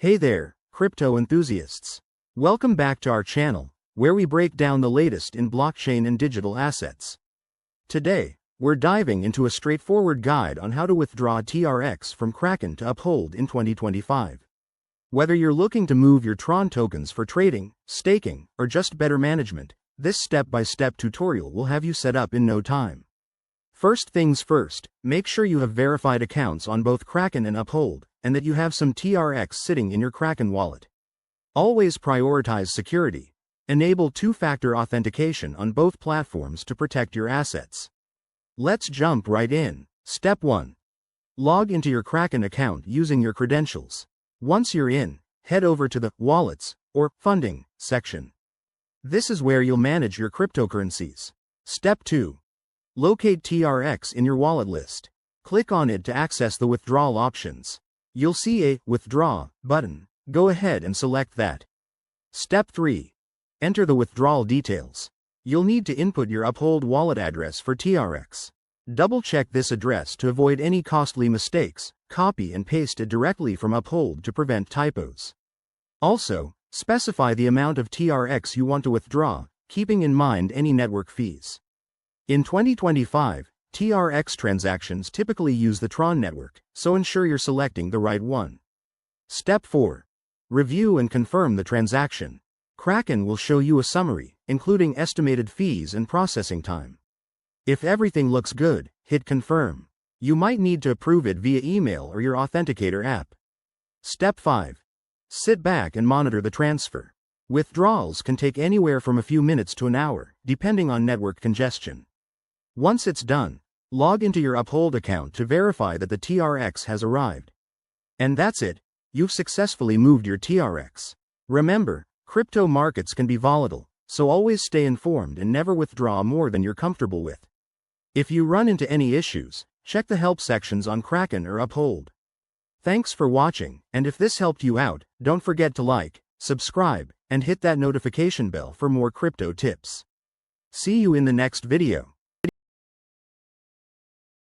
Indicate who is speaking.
Speaker 1: Hey there, crypto enthusiasts. Welcome back to our channel, where we break down the latest in blockchain and digital assets. Today, we're diving into a straightforward guide on how to withdraw TRX from Kraken to Uphold in 2025. Whether you're looking to move your Tron tokens for trading, staking, or just better management, this step-by-step tutorial will have you set up in no time. First things first, make sure you have verified accounts on both Kraken and Uphold, and that you have some TRX sitting in your Kraken wallet. Always prioritize security. Enable two-factor authentication on both platforms to protect your assets. Let's jump right in. Step 1. Log into your Kraken account using your credentials. Once you're in, head over to the Wallets or Funding section. This is where you'll manage your cryptocurrencies. Step 2. Locate TRX in your wallet list. Click on it to access the withdrawal options. You'll see a Withdraw button. Go ahead and select that. Step 3. Enter the withdrawal details. You'll need to input your Uphold wallet address for TRX. Double-check this address to avoid any costly mistakes. Copy and paste it directly from Uphold to prevent typos. Also, specify the amount of TRX you want to withdraw, keeping in mind any network fees. In 2025, TRX transactions typically use the Tron network, so ensure you're selecting the right one. Step 4. Review and confirm the transaction. Kraken will show you a summary, including estimated fees and processing time. If everything looks good, hit Confirm. You might need to approve it via email or your Authenticator app. Step 5. Sit back and monitor the transfer. Withdrawals can take anywhere from a few minutes to an hour, depending on network congestion. Once it's done, log into your Uphold account to verify that the TRX has arrived. And that's it, you've successfully moved your TRX. Remember, crypto markets can be volatile, so always stay informed and never withdraw more than you're comfortable with. If you run into any issues, check the help sections on Kraken or Uphold. Thanks for watching, and if this helped you out, don't forget to like, subscribe, and hit that notification bell for more crypto tips. See you in the next video.